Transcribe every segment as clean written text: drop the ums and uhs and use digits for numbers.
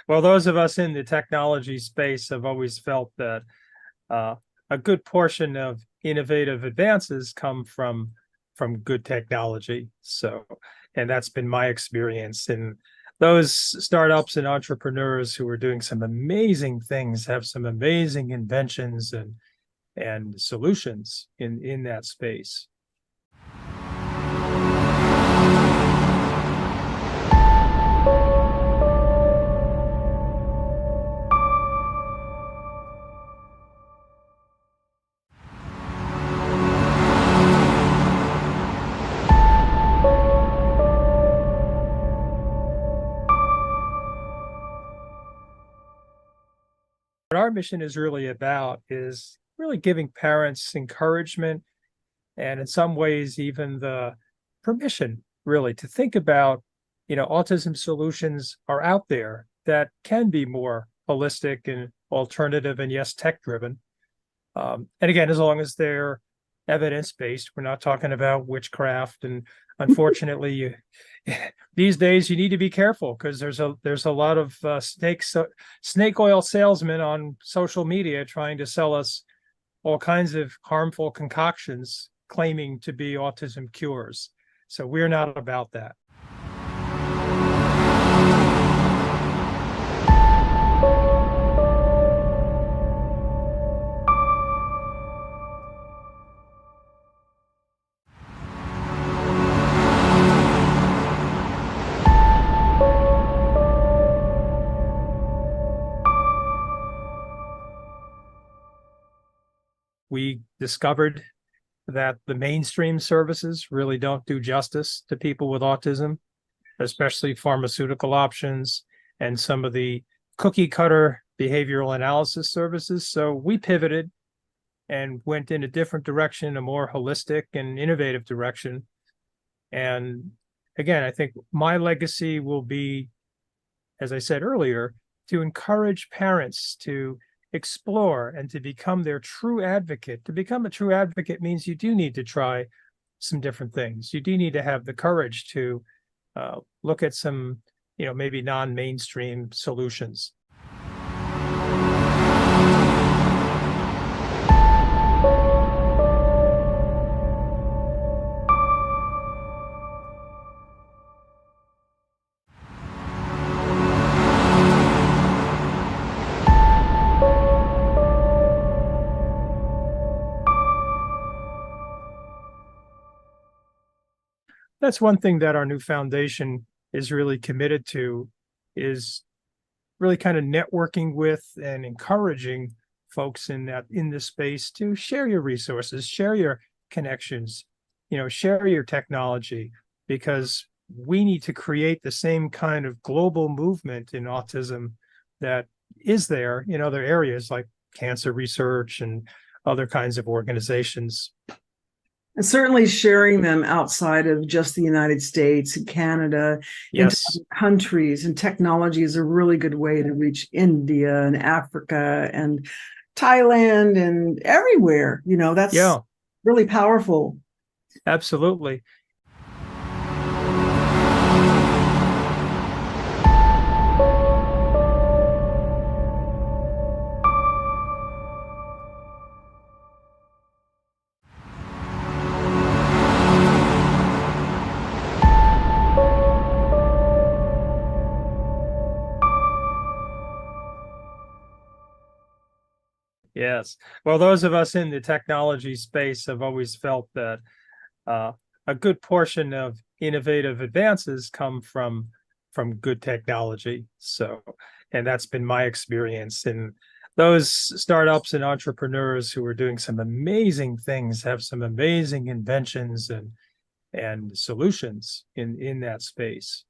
Well, those of us in the technology space have always felt that uh, a good portion of innovative advances come from good technology. So, and that's been my experience. And those startups and entrepreneurs who are doing some amazing things have some amazing inventions and solutions in that space. What our mission is really about is really giving parents encouragement and in some ways even the permission really to think about, autism solutions are out there that can be more holistic and alternative and yes, tech driven. And again, as long as they're evidence based, we're not talking about witchcraft. And unfortunately, these days you need to be careful because there's a lot of snake oil salesmen on social media trying to sell us all kinds of harmful concoctions claiming to be autism cures. So we're not about that. We discovered that the mainstream services really don't do justice to people with autism, especially pharmaceutical options and some of the cookie cutter behavioral analysis services. So we pivoted and went in a different direction, a more holistic and innovative direction. And again, I think my legacy will be, as I said earlier, to encourage parents to explore and to become their true advocate. To become a true advocate means you do need to try some different things. You do need to have the courage to look at some, maybe non-mainstream solutions. That's one thing that our new foundation is really committed to, is really kind of networking with and encouraging folks in this space to share your resources, share your connections, share your technology, because we need to create the same kind of global movement in autism that is there in other areas like cancer research and other kinds of organizations. And certainly sharing them outside of just the United States and Canada into Yes. other countries. And technology is a really good way to reach India and Africa and Thailand and everywhere. That's Yeah, really powerful. absolutely. Yes. Well, those of us in the technology space have always felt that uh, a good portion of innovative advances come from good technology. So, and that's been my experience. And those startups and entrepreneurs who are doing some amazing things have some amazing inventions and solutions in that space.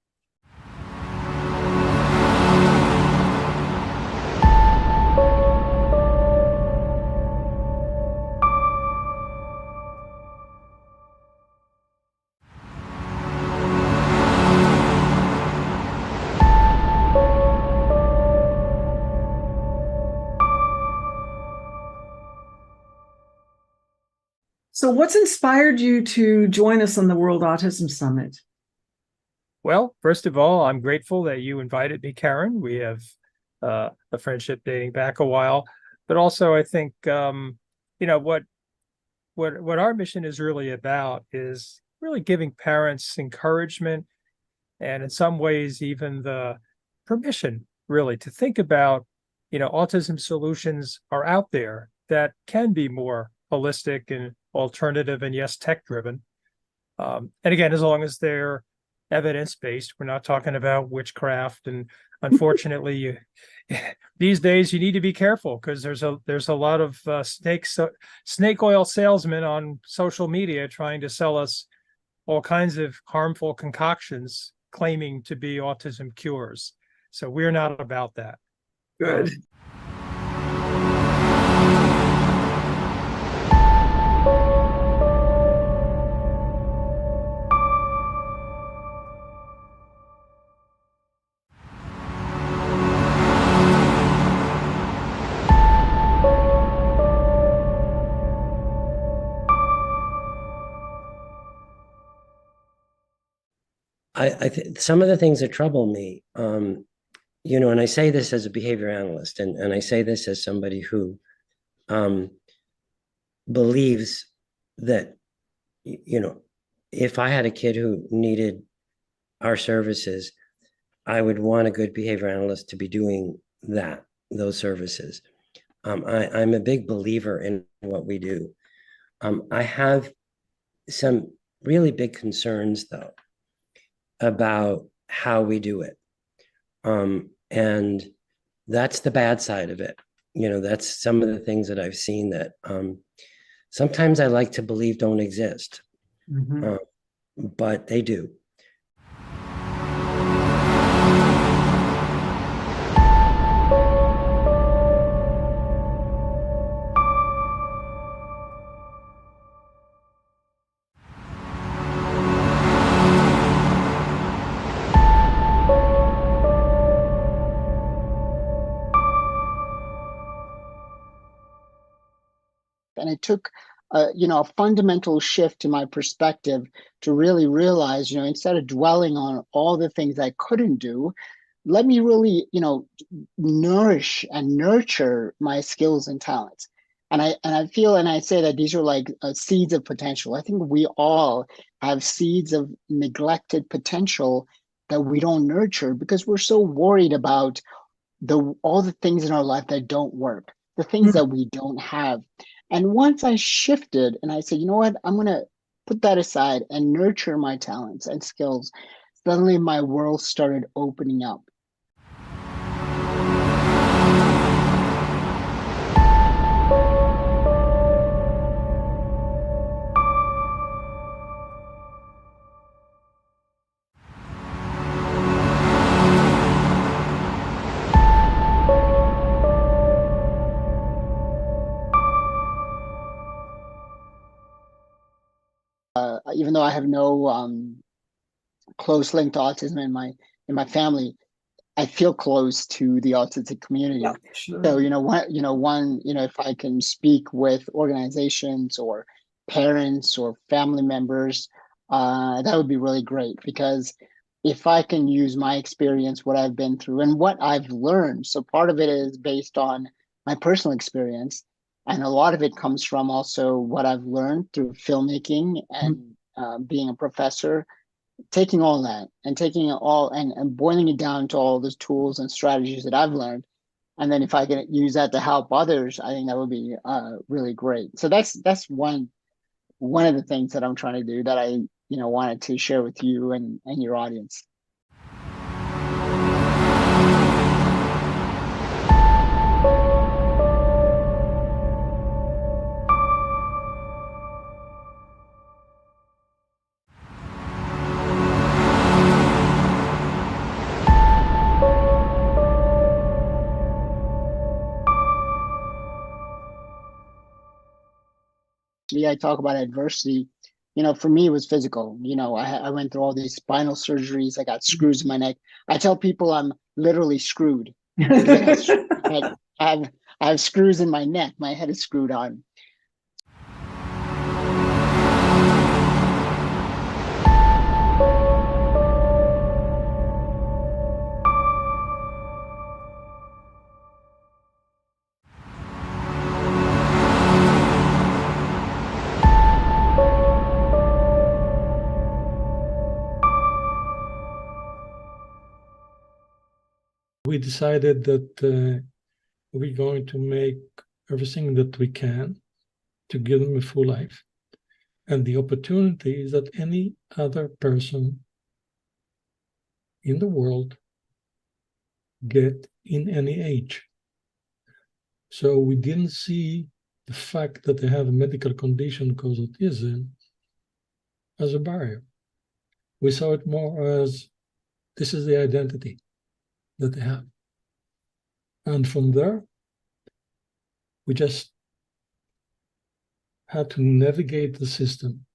So, what's inspired you to join us on the World Autism Summit? Well, first of all, I'm grateful that you invited me, Karen. We have a friendship dating back a while. But also, I think what our mission is really about is really giving parents encouragement and in some ways even the permission really to think about, autism solutions are out there that can be more holistic and alternative and yes, tech driven. And again, as long as they're evidence-based, we're not talking about witchcraft. And unfortunately, these days you need to be careful because there's a lot of snake oil salesmen on social media trying to sell us all kinds of harmful concoctions claiming to be autism cures. So we're not about that. Good. I think some of the things that trouble me, and I say this as a behavior analyst, and I say this as somebody who believes that, if I had a kid who needed our services, I would want a good behavior analyst to be doing those services. I'm a big believer in what we do. I have some really big concerns, though, about how we do it. And that's the bad side of it. That's some of the things that I've seen that sometimes I like to believe don't exist, but they do. And it took, a fundamental shift in my perspective to really realize, instead of dwelling on all the things I couldn't do, let me really, nourish and nurture my skills and talents. And I feel, and I say that these are like seeds of potential. I think we all have seeds of neglected potential that we don't nurture because we're so worried about all the things in our life that don't work, the things that we don't have. And once I shifted and I said, you know what, I'm going to put that aside and nurture my talents and skills, suddenly my world started opening up. Even though I have no close link to autism in my family, I feel close to the autistic community. Yeah, sure. So if I can speak with organizations or parents or family members, that would be really great, because if I can use my experience, what I've been through and what I've learned. So part of it is based on my personal experience, and a lot of it comes from also what I've learned through filmmaking and being a professor, taking all that and taking it all and boiling it down to all those tools and strategies that I've learned. And then if I can use that to help others, I think that would be really great. So that's one of the things that I'm trying to do that I wanted to share with you and your audience. I talk about adversity. For me, it was physical. I went through all these spinal surgeries. I got screws in my neck. I tell people I'm literally screwed. I have screws in my neck. My head is screwed on. We decided that we're going to make everything that we can to give them a full life. And the opportunity is that any other person in the world get in any age. So we didn't see the fact that they have a medical condition called autism as a barrier. We saw it more as this is the identity that they have. And from there, we just had to navigate the system.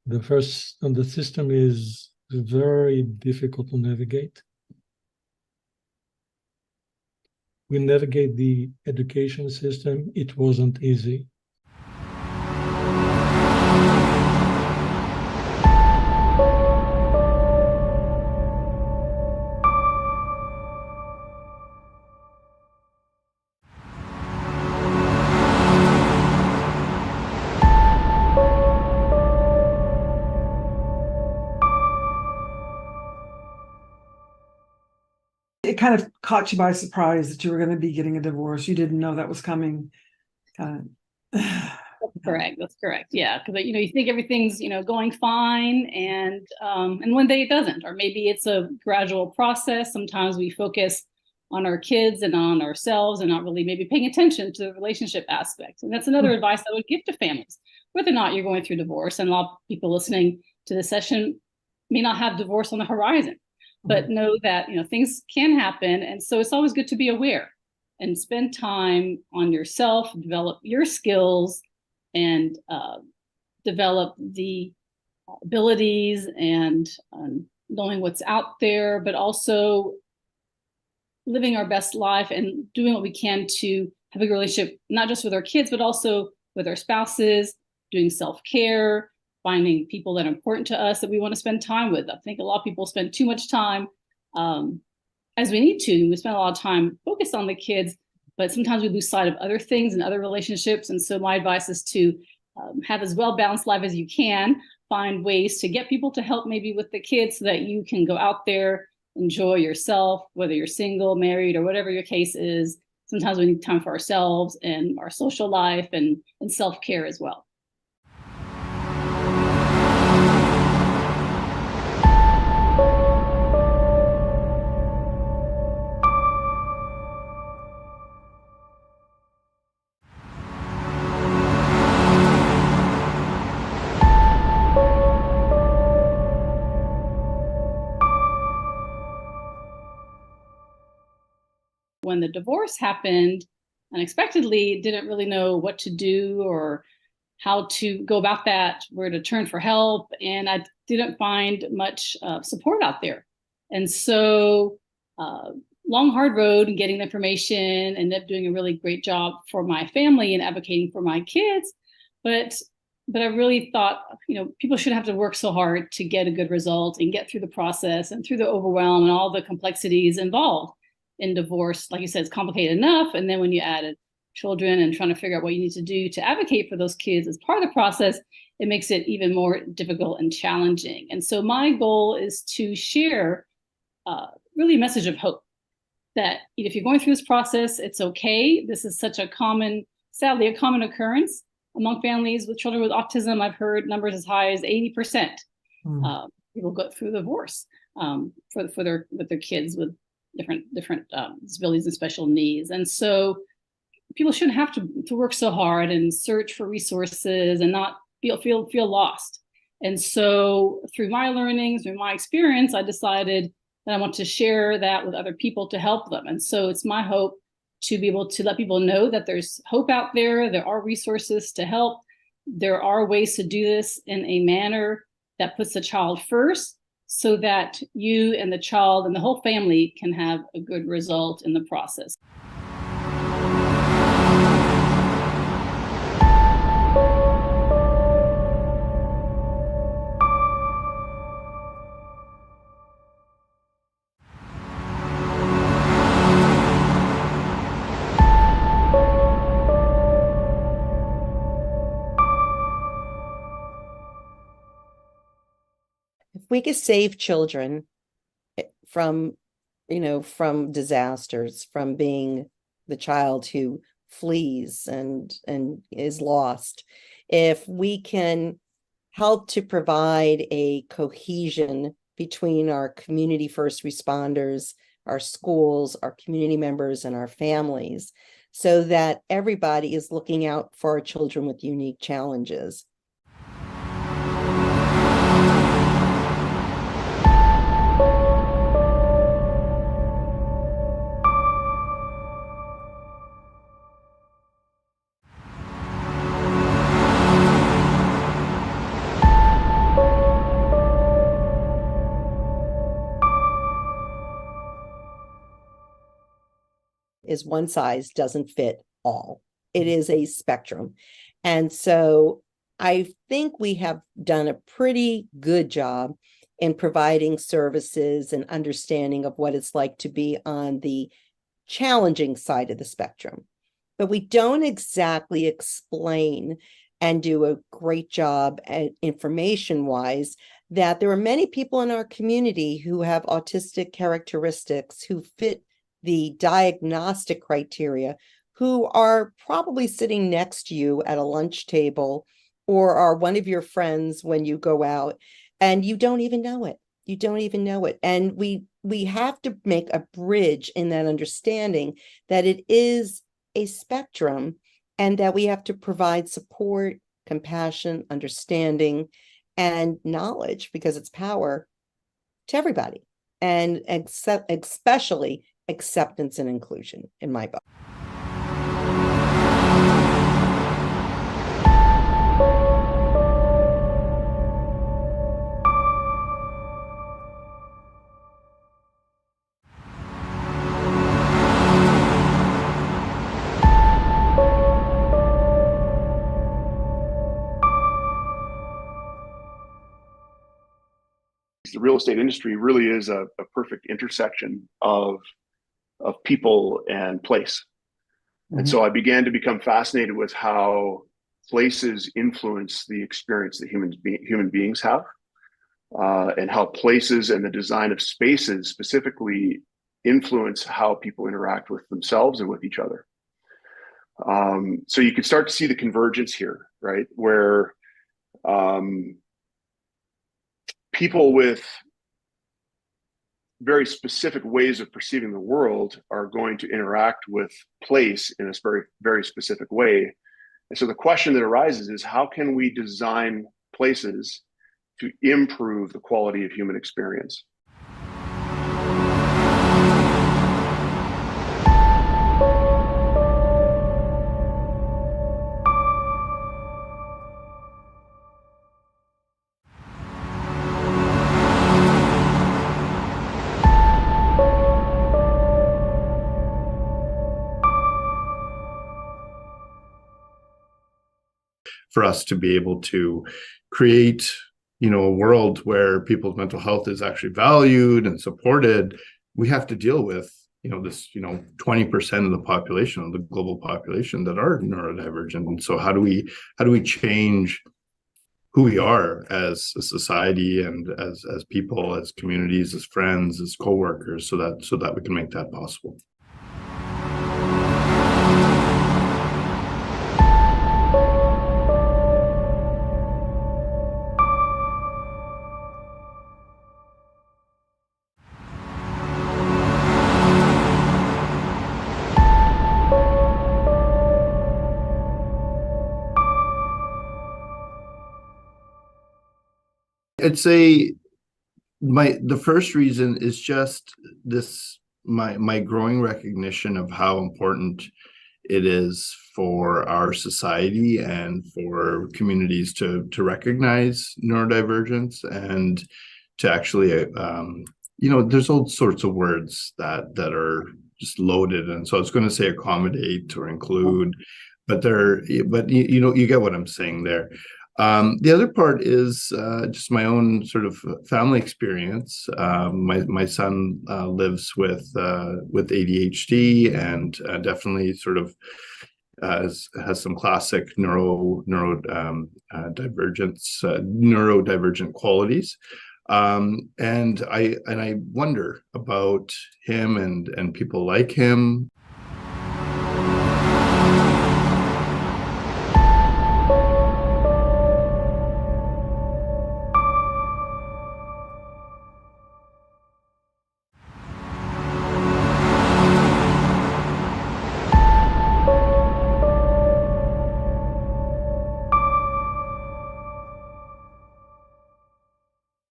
The system is very difficult to navigate. We navigate the education system. It wasn't easy. It kind of caught you by surprise that you were going to be getting a divorce. You didn't know that was coming. Kind of. That's correct. That's correct. Yeah, because you think everything's going fine, and one day it doesn't, or maybe it's a gradual process. Sometimes we focus on our kids and on ourselves, and not really maybe paying attention to the relationship aspects. And that's another advice I would give to families, whether or not you're going through divorce. And a lot of people listening to this session may not have divorce on the horizon, but know that things can happen, and so it's always good to be aware and spend time on yourself, develop your skills, and develop the abilities and knowing what's out there, but also living our best life and doing what we can to have a good relationship, not just with our kids, but also with our spouses, doing self-care, finding people that are important to us that we want to spend time with. I think a lot of people spend too much time as we need to. We spend a lot of time focused on the kids, but sometimes we lose sight of other things and other relationships. And so my advice is to have as well-balanced life as you can, find ways to get people to help maybe with the kids so that you can go out there, enjoy yourself, whether you're single, married, or whatever your case is. Sometimes we need time for ourselves and our social life and self-care as well. When the divorce happened, unexpectedly, didn't really know what to do or how to go about that, where to turn for help. And I didn't find much support out there. And so long, hard road and getting the information, ended up doing a really great job for my family and advocating for my kids. But I really thought, people shouldn't have to work so hard to get a good result and get through the process and through the overwhelm and all the complexities involved in divorce. Like you said, it's complicated enough. And then when you added children and trying to figure out what you need to do to advocate for those kids as part of the process, it makes it even more difficult and challenging. And so my goal is to share really a message of hope that if you're going through this process, it's okay. This is such a sadly, a common occurrence among families with children with autism. I've heard numbers as high as 80% people go through divorce with their kids with different disabilities and special needs. And so people shouldn't have to work so hard and search for resources and not feel lost. And so through my learnings, through my experience, I decided that I want to share that with other people to help them. And so it's my hope to be able to let people know that there's hope out there. There are resources to help. There are ways to do this in a manner that puts the child first, so that you and the child and the whole family can have a good result in the process. If we could save children from from disasters, from being the child who flees and is lost. If we can help to provide a cohesion between our community first responders, our schools, our community members, and our families, so that everybody is looking out for our children with unique challenges. Is one size doesn't fit all. It is a spectrum. And so I think we have done a pretty good job in providing services and understanding of what it's like to be on the challenging side of the spectrum. But we don't exactly explain and do a great job at information-wise that there are many people in our community who have autistic characteristics who fit the diagnostic criteria, who are probably sitting next to you at a lunch table or are one of your friends when you go out, and you don't even know it. You don't even know it. And we have to make a bridge in that understanding that it is a spectrum and that we have to provide support, compassion, understanding, and knowledge, because it's power, to everybody, and especially acceptance and inclusion in my book. The real estate industry really is a perfect intersection of people and place. And so I began to become fascinated with how places influence the experience that human beings have, and how places and the design of spaces specifically influence how people interact with themselves and with each other. So you can start to see the convergence here, right? Where people with very specific ways of perceiving the world are going to interact with place in a very, very specific way. And so the question that arises is, how can we design places to improve the quality of human experience? For us to be able to create, a world where people's mental health is actually valued and supported, we have to deal with, this, 20% of the population, of the global population, that are neurodivergent. And so how do we change who we are as a society and as people, as communities, as friends, as coworkers, so that we can make that possible? I'd say the first reason is just this, my growing recognition of how important it is for our society and for communities to recognize neurodivergence, and to actually there's all sorts of words that are just loaded, and so I was going to say accommodate or include, but you get what I'm saying there. The other part is just my own sort of family experience. My son lives with ADHD, and definitely sort of has some classic neurodivergent qualities. And I wonder about him and people like him.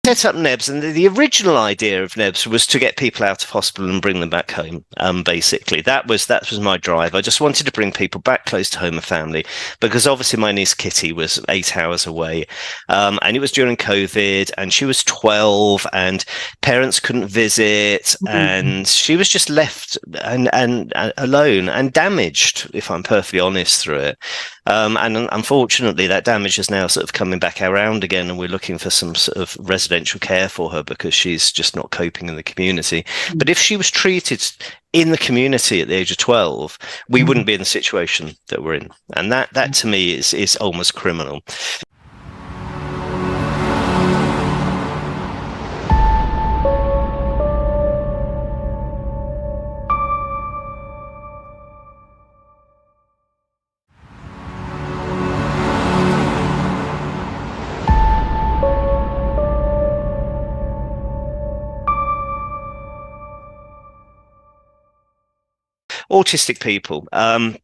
Set up NEBS, and the original idea of NEBS was to get people out of hospital and bring them back home. Basically, that was my drive. I just wanted to bring people back close to home and family, because obviously my niece Kitty was 8 hours away, and it was during COVID, and she was 12, and parents couldn't visit, and she was just left and alone and damaged, if I'm perfectly honest, through it. And unfortunately, that damage is now sort of coming back around again, and we're looking for some sort of residential care for her because she's just not coping in the community. But if she was treated in the community at the age of 12, we wouldn't be in the situation that we're in. And that to me is almost criminal. Autistic people, they're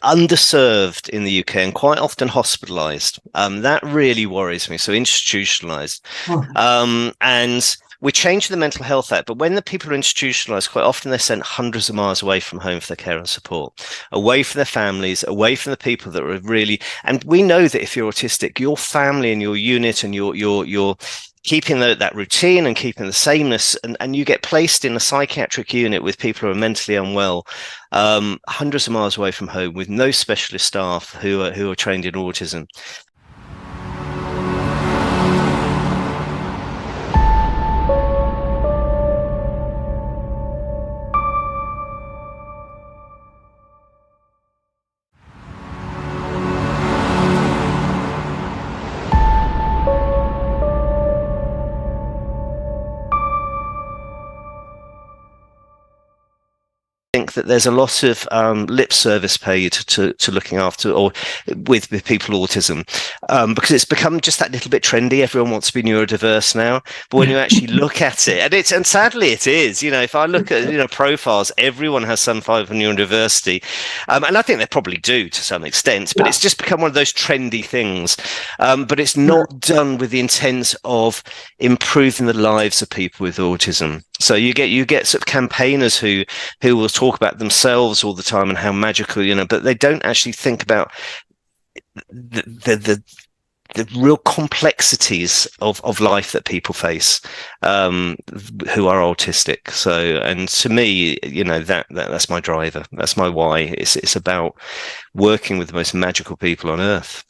underserved in the UK and quite often hospitalized. That really worries me. So institutionalized. And we changed the Mental Health Act, but when the people are institutionalized, quite often they're sent hundreds of miles away from home for their care and support, away from their families, away from the people that are really. And we know that if you're autistic, your family and your unit and your keeping that routine and keeping the sameness, and you get placed in a psychiatric unit with people who are mentally unwell, hundreds of miles away from home, with no specialist staff who are trained in autism. Think that there's a lot of lip service paid to looking after or with people with autism, because it's become just that little bit trendy. Everyone wants to be neurodiverse now, but when you actually look at it, and sadly it is, if I look at profiles, everyone has some form of neurodiversity, and I think they probably do to some extent, but it's just become one of those trendy things, but it's not done with the intent of improving the lives of people with autism. So you get sort of campaigners who will talk about themselves all the time and how magical, but they don't actually think about the real complexities of life that people face who are autistic. So, and to me, that's my driver. That's my why. It's about working with the most magical people on earth.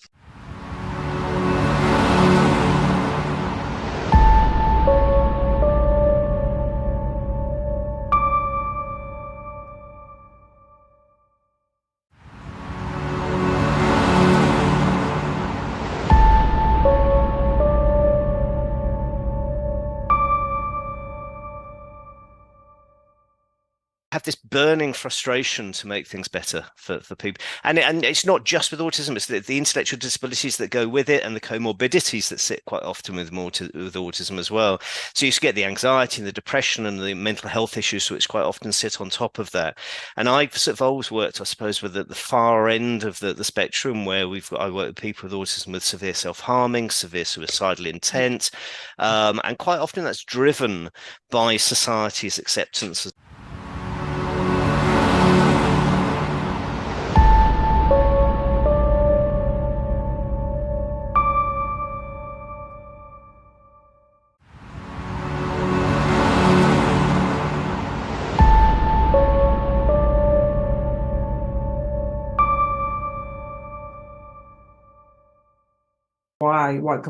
Have this burning frustration to make things better for people, and it's not just with autism; it's the intellectual disabilities that go with it and the comorbidities that sit quite often with autism as well. So you get the anxiety and the depression and the mental health issues, which quite often sit on top of that. And I've sort of always worked, I suppose, with the far end of the spectrum, where I work with people with autism with severe self-harming, severe suicidal intent, and quite often that's driven by society's acceptance.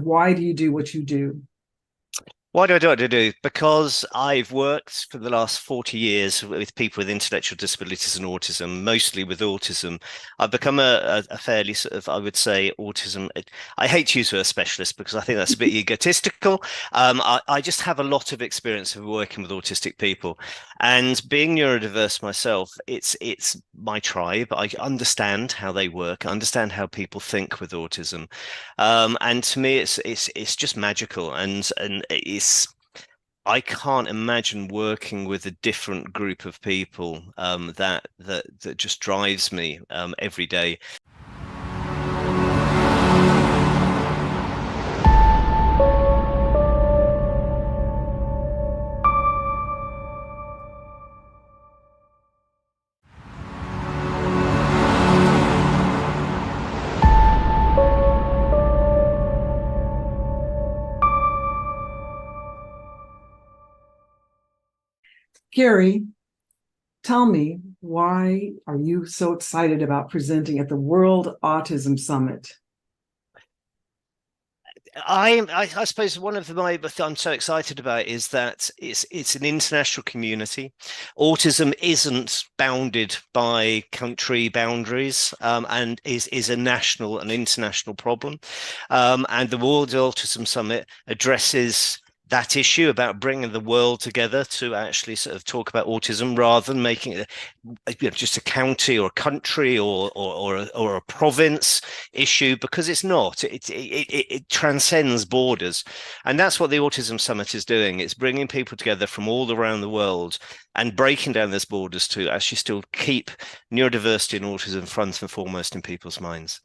Why do you do what you do? Why do I do what I do? Because I've worked for the last 40 years with people with intellectual disabilities and autism, mostly with autism. I've become a fairly sort of, I would say, autism. I hate to use the word specialist because I think that's a bit egotistical. I just have a lot of experience of working with autistic people. And being neurodiverse myself, it's my tribe. I understand how they work, I understand how people think with autism. And to me, it's just magical, and it's I can't imagine working with a different group of people that just drives me every day. Gary, tell me, why are you so excited about presenting at the World Autism Summit? I suppose one of I'm so excited about is that it's an international community. Autism isn't bounded by country boundaries, and is a national and international problem. And the World Autism Summit addresses that issue about bringing the world together to actually sort of talk about autism rather than making it just a county or a country or a province issue, because it's not. It transcends borders, and that's what the Autism Summit is doing. It's bringing people together from all around the world and breaking down those borders to actually still keep neurodiversity and autism front and foremost in people's minds.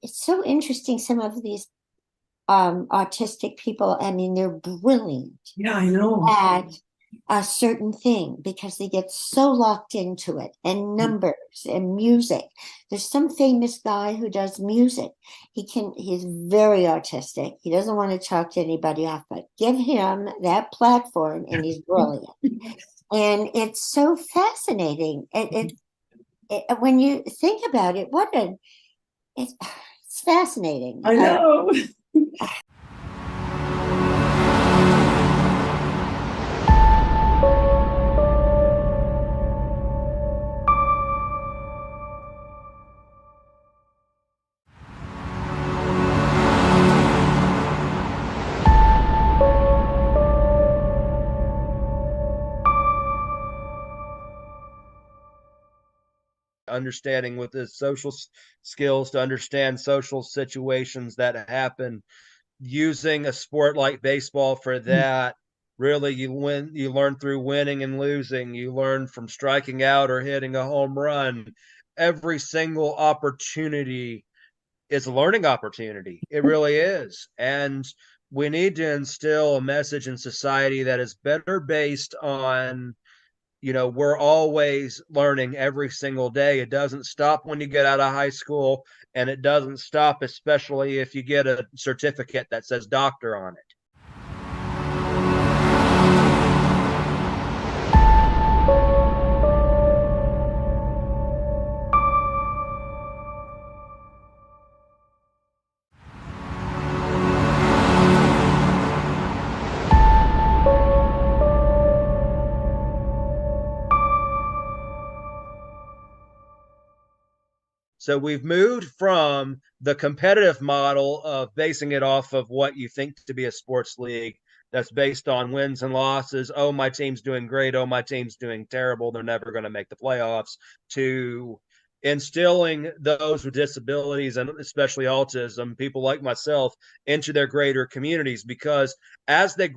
It's so interesting, some of these autistic people. I mean, they're brilliant Yeah, I know. at a certain thing because they get so locked into it, and numbers and music. There's some famous guy who does music. He's very autistic. He doesn't want to talk to anybody off, but give him that platform and he's brilliant. And it's so fascinating. When you think about it, it's fascinating. I know. Understanding with his social skills to understand social situations that happen, using a sport like baseball for that. Really, you learn through winning and losing, you learn from striking out or hitting a home run. Every single opportunity is a learning opportunity. It really is. And we need to instill a message in society that is better based on, we're always learning every single day. It doesn't stop when you get out of high school, and it doesn't stop, especially if you get a certificate that says doctor on it. So we've moved from the competitive model of basing it off of what you think to be a sports league that's based on wins and losses. Oh, my team's doing great. Oh, my team's doing terrible. They're never going to make the playoffs. To instilling those with disabilities, and especially autism, people like myself, into their greater communities, because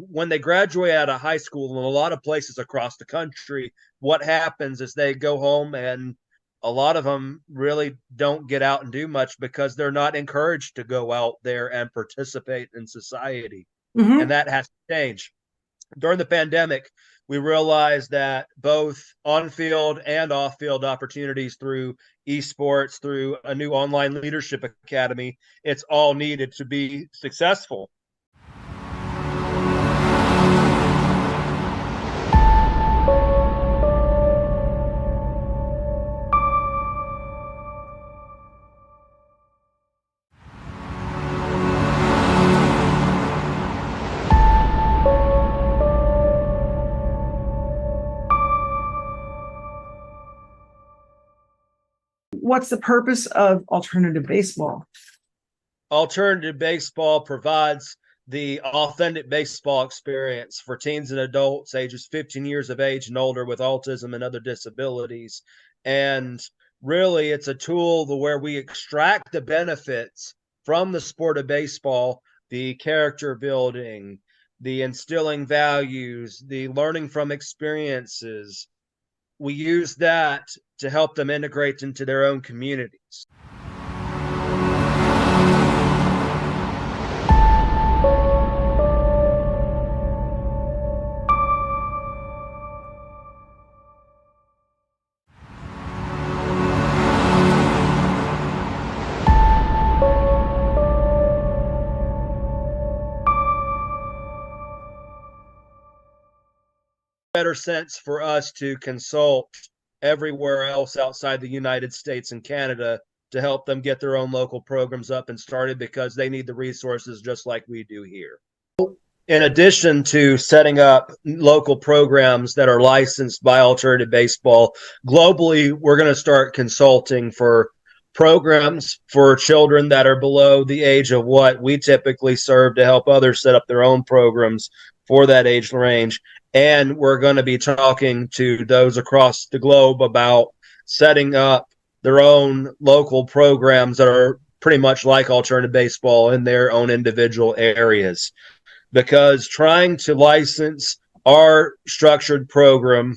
when they graduate out of high school in a lot of places across the country, what happens is they go home, and a lot of them really don't get out and do much because they're not encouraged to go out there and participate in society. And that has to change. during the pandemic, we realized that both on-field and off-field opportunities through esports, through a new online leadership academy, it's all needed to be successful. What's the purpose of alternative baseball? Alternative baseball provides the authentic baseball experience for teens and adults ages 15 years of age and older with autism and other disabilities. And really, it's a tool where we extract the benefits from the sport of baseball, the character building, the instilling values, the learning from experiences. We use that to help them integrate into their own communities. Better sense for us to consult everywhere else outside the United States and Canada to help them get their own local programs up and started, because they need the resources just like we do here. In addition to setting up local programs that are licensed by Alternative Baseball, globally, we're going to start consulting for programs for children that are below the age of what we typically serve to help others set up their own programs for that age range. And we're going to be talking to those across the globe about setting up their own local programs that are pretty much like Alternative Baseball in their own individual areas. Because trying to license our structured program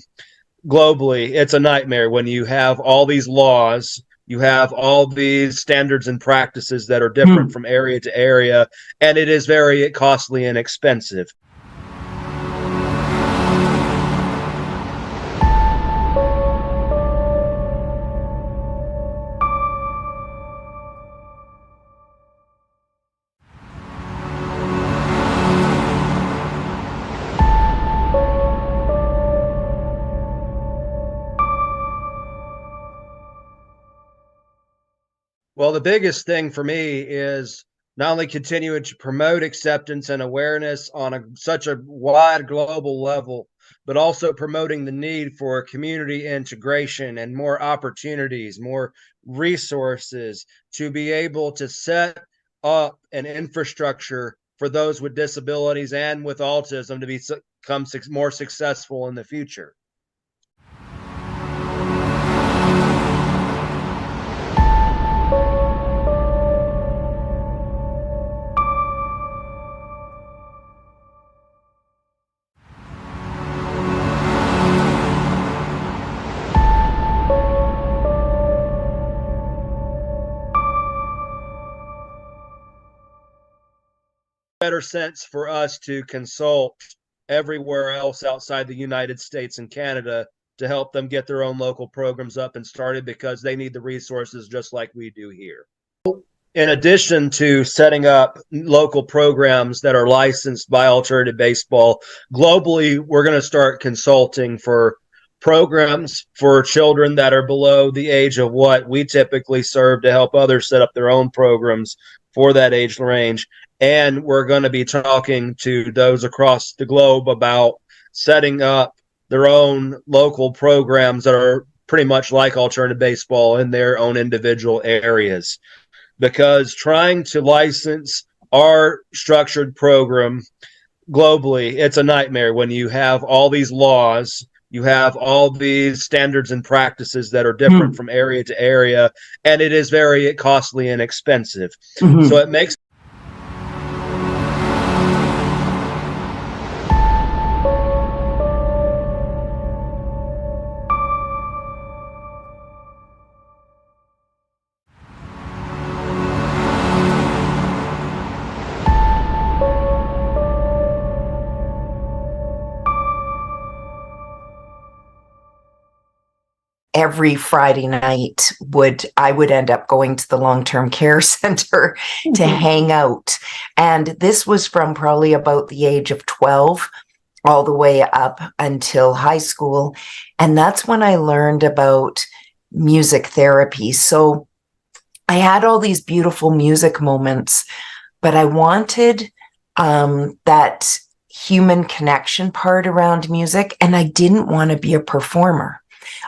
globally, it's a nightmare when you have all these laws, you have all these standards and practices that are different from area to area, and it is very costly and expensive. Well, the biggest thing for me is not only continuing to promote acceptance and awareness on such a wide global level, but also promoting the need for community integration and more opportunities, more resources to be able to set up an infrastructure for those with disabilities and with autism to become more successful in the future. Better sense for us to consult everywhere else outside the United States and Canada to help them get their own local programs up and started, because they need the resources just like we do here. In addition to setting up local programs that are licensed by Alternative Baseball, globally, we're going to start consulting for programs for children that are below the age of what we typically serve to help others set up their own programs for that age range. And we're going to be talking to those across the globe about setting up their own local programs that are pretty much like Alternative Baseball in their own individual areas. Because trying to license our structured program globally, it's a nightmare when you have all these laws, you have all these standards and practices that are different from area to area, and it is very costly and expensive. So it makes every Friday night I would end up going to the long-term care center to hang out. And this was from probably about the age of 12 all the way up until high school. And that's when I learned about music therapy. So I had all these beautiful music moments, but I wanted that human connection part around music, and I didn't want to be a performer.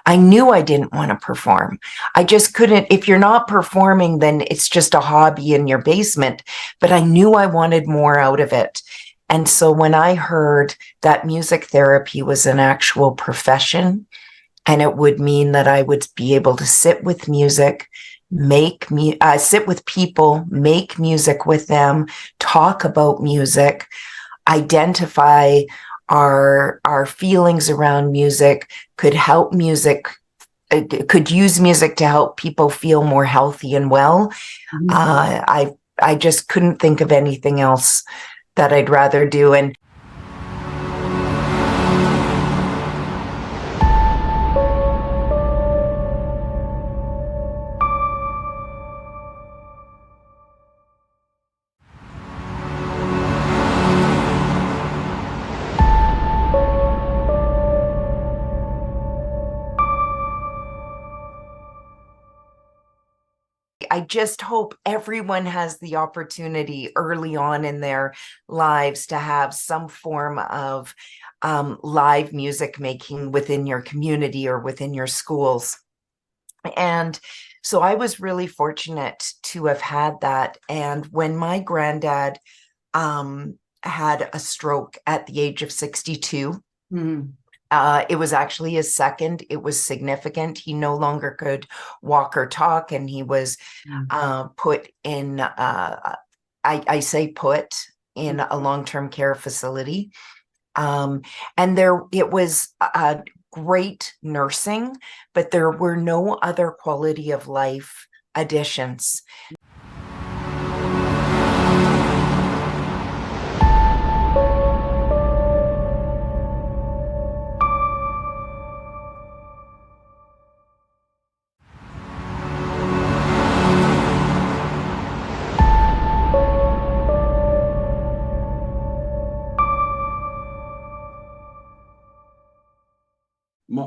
I knew I didn't want to perform. I just couldn't. If you're not performing, then it's just a hobby in your basement. But I knew I wanted more out of it. And so when I heard that music therapy was an actual profession, and it would mean that I would be able to sit with music, sit with people, make music with them, talk about music, identify our feelings around music, could use music to help people feel more healthy and well. I just couldn't think of anything else that I'd rather do. And I just hope everyone has the opportunity early on in their lives to have some form of live music making within your community or within your schools. And so I was really fortunate to have had that. And when my granddad had a stroke at the age of 62, it was actually his second. It was significant. He no longer could walk or talk, and he was put in, I say put in a long-term care facility. And it was great nursing, but there were no other quality of life additions.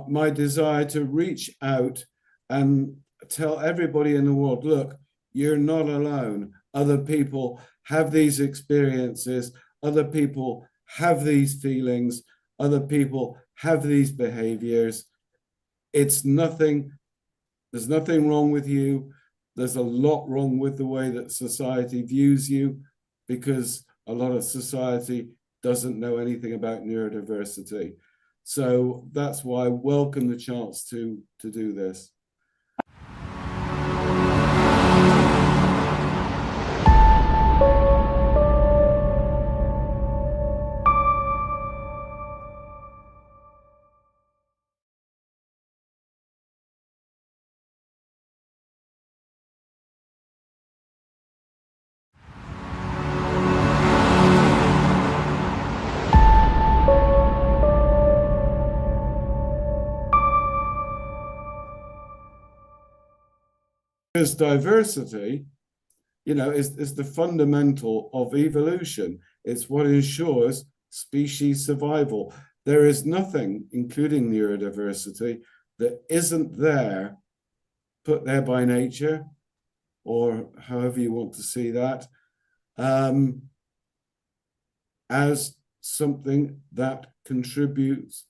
My desire to reach out and tell everybody in the world, look, you're not alone. Other people have these experiences. Other people have these feelings. Other people have these behaviors. There's nothing wrong with you. There's a lot wrong with the way that society views you, because a lot of society doesn't know anything about neurodiversity. So that's why I welcome the chance to do this. Because diversity, is the fundamental of evolution. It's what ensures species survival. There is nothing, including neurodiversity, that isn't there, put there by nature, or however you want to see that, as something that contributes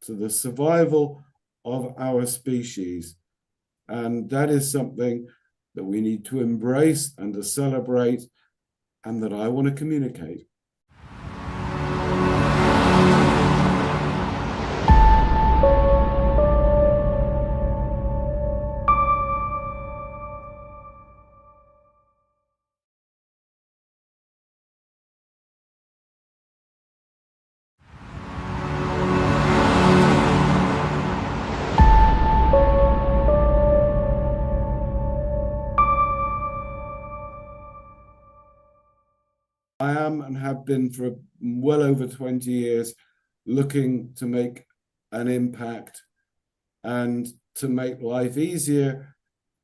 to the survival of our species. And that is something that we need to embrace and to celebrate, and that I want to communicate. I am and have been for well over 20 years looking to make an impact and to make life easier,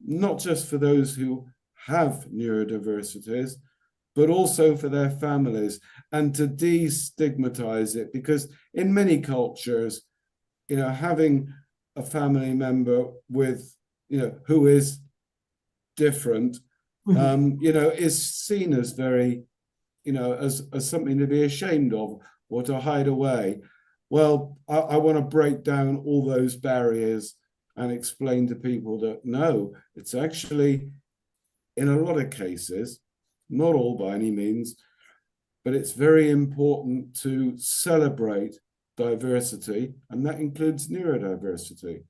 not just for those who have neurodiversities, but also for their families, and to destigmatize it, because in many cultures, having a family member with, who is different, is seen as very, as something to be ashamed of or to hide away. Well, I want to break down all those barriers and explain to people that no, it's actually, in a lot of cases, not all by any means, but it's very important to celebrate diversity, and that includes neurodiversity.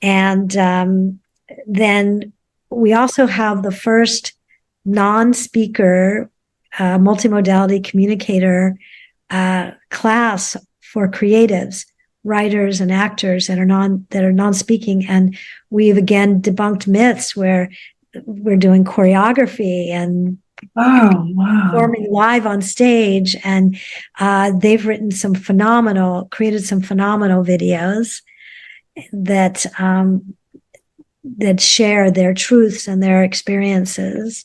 And then we also have the first non-speaker multimodality communicator class for creatives, writers and actors that are non-speaking. And we've again debunked myths where we're doing choreography and performing live on stage. And they've created some phenomenal videos that that share their truths and their experiences.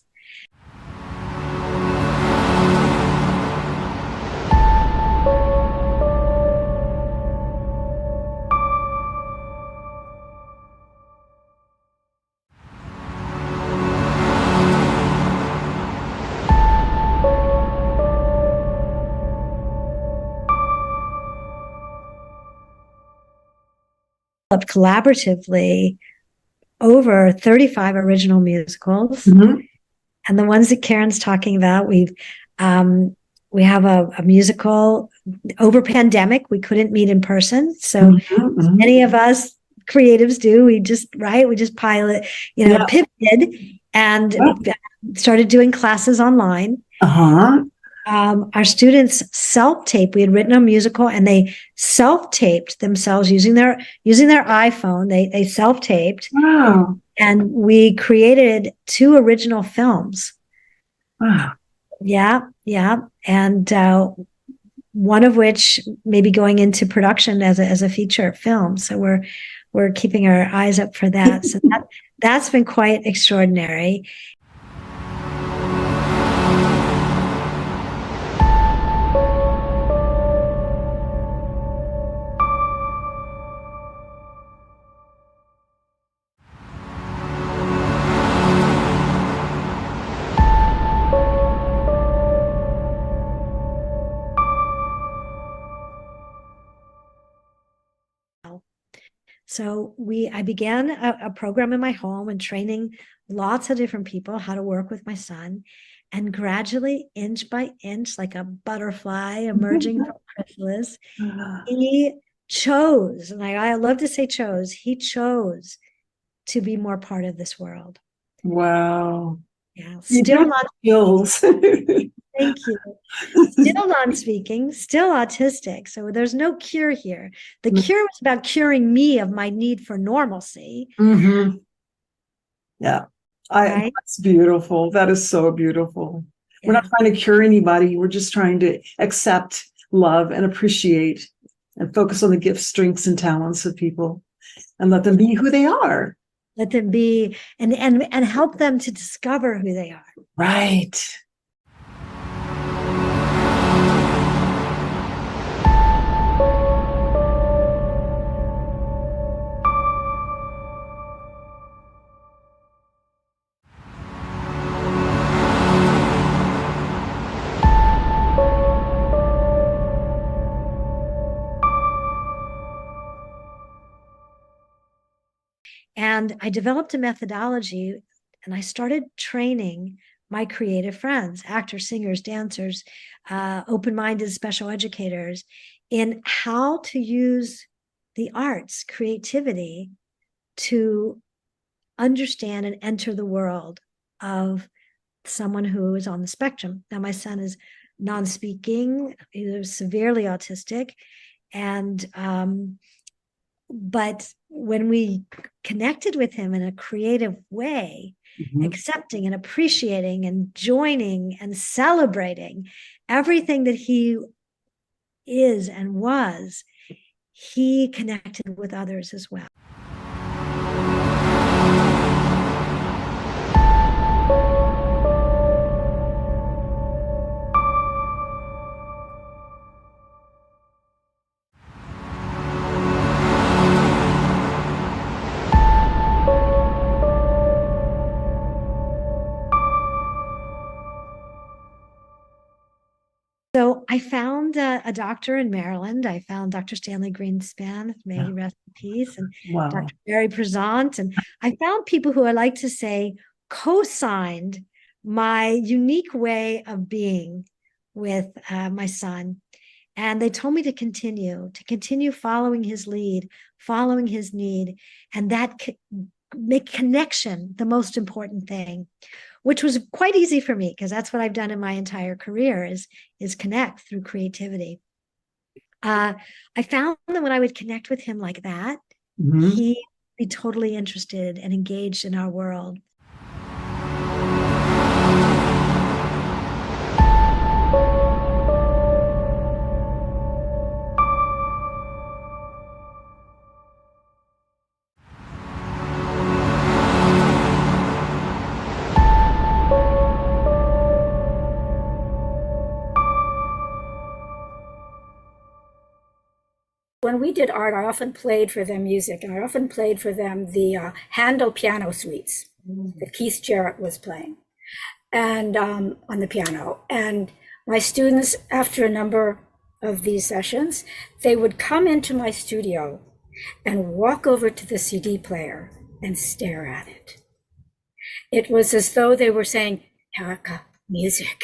Collaboratively over 35 original musicals. And the ones that Karen's talking about, we have a musical over pandemic. We couldn't meet in person, so many of us creatives do. We just pilot, pivoted and started doing classes online. Our students self-tape. We had written a musical, and they self-taped themselves using their iPhone. They self-taped. Wow. And we created 2 original films. Wow. Yeah. And one of which may be going into production as a feature film. So we're keeping our eyes up for that. So that's been quite extraordinary. So I began a program in my home and training lots of different people how to work with my son. And gradually, inch by inch, like a butterfly emerging from chrysalis, he chose, and I love to say chose, he chose to be more part of this world. Wow. Yeah. You Still do not skills. Thank you. Still non-speaking, still autistic. So there's no cure here. The cure was about curing me of my need for normalcy. Yeah. Right? That's beautiful. That is so beautiful. Yeah. We're not trying to cure anybody. We're just trying to accept, love, and appreciate, and focus on the gifts, strengths, and talents of people, and let them be who they are. Let them be, and help them to discover who they are. Right. And I developed a methodology, and I started training my creative friends, actors, singers, dancers, open-minded special educators, in how to use the arts, creativity, to understand and enter the world of someone who is on the spectrum. Now, my son is non-speaking, he's severely autistic, and but when we connected with him in a creative way, accepting and appreciating and joining and celebrating everything that he is and was, he connected with others as well. So I found a doctor in Maryland. I found Dr. Stanley Greenspan, may he rest in peace, and Dr. Barry Prezant. And I found people who I like to say co-signed my unique way of being with my son. And they told me to continue following his lead, following his need, and that make connection the most important thing, which was quite easy for me because that's what I've done in my entire career is connect through creativity. I found that when I would connect with him like that, he'd be totally interested and engaged in our world. When we did art, I often played for them music, and I often played for them the Handel piano suites that Keith Jarrett was playing, and on the piano. And my students, after a number of these sessions, they would come into my studio and walk over to the CD player and stare at it. It was as though they were saying, "Erica, music."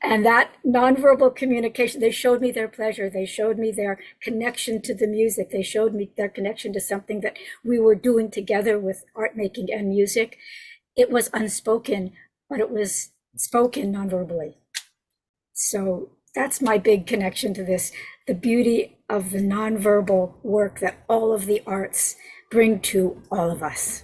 And that nonverbal communication, they showed me their pleasure. They showed me their connection to the music. They showed me their connection to something that we were doing together with art making and music. It was unspoken, but it was spoken nonverbally. So that's my big connection to this, the beauty of the nonverbal work that all of the arts bring to all of us.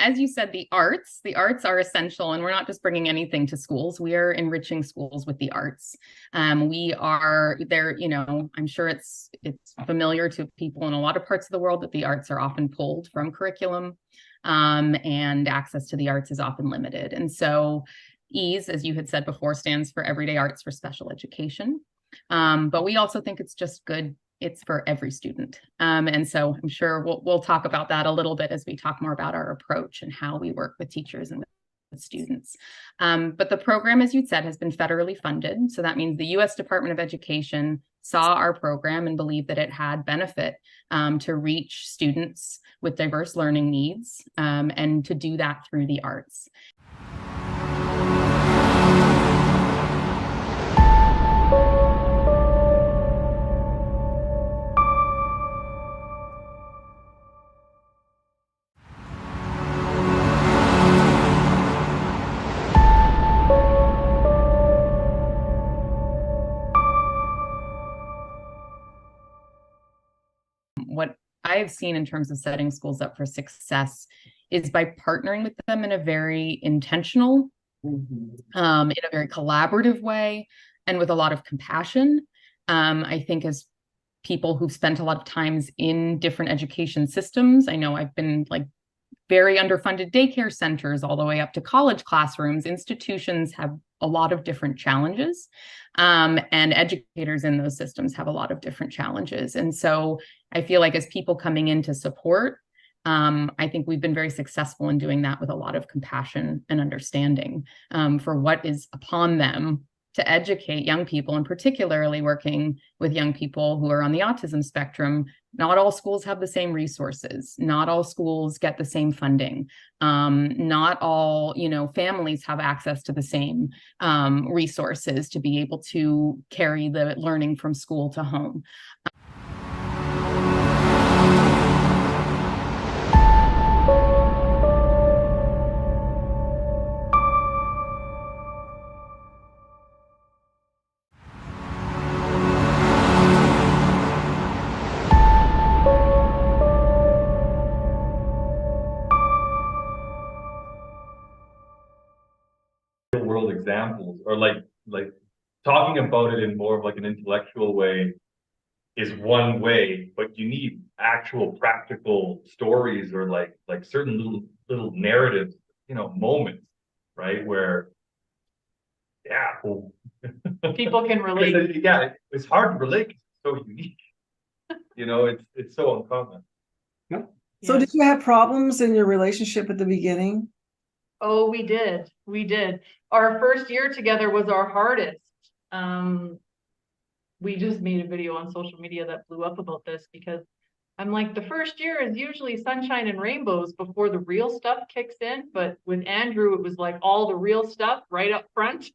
As you said, the arts are essential, and we're not just bringing anything to schools. We are enriching schools with the arts. We are there, I'm sure it's familiar to people in a lot of parts of the world that the arts are often pulled from curriculum, and access to the arts is often limited. And so EASE, as you had said before, stands for Everyday Arts for Special Education. But we also think it's just good. It's for every student. And so I'm sure we'll talk about that a little bit as we talk more about our approach and how we work with teachers and with students. But the program, as you'd said, has been federally funded. So that means the U.S. Department of Education saw our program and believed that it had benefit to reach students with diverse learning needs, and to do that through the arts. What I've seen in terms of setting schools up for success is by partnering with them in a very intentional, in a very collaborative way, and with a lot of compassion. I think as people who've spent a lot of times in different education systems, I know I've been very underfunded daycare centers all the way up to college classrooms. Institutions have a lot of different challenges, and educators in those systems have a lot of different challenges. And so I feel like as people coming in to support, I think we've been very successful in doing that with a lot of compassion and understanding for what is upon them to educate young people, and particularly working with young people who are on the autism spectrum. Not all schools have the same resources. Not all schools get the same funding. Not all, families have access to the same resources to be able to carry the learning from school to home. World examples, or like talking about it in more of like an intellectual way is one way, but you need actual practical stories, or like certain little narratives, moments, right? Where people can relate. Yeah, it's hard to relate 'cause it's so unique. It's so uncommon. So did you have problems in your relationship at the beginning? Oh, we did. Our first year together was our hardest. We just made a video on social media that blew up about this, because I'm like, the first year is usually sunshine and rainbows before the real stuff kicks in. But with Andrew, it was like all the real stuff right up front.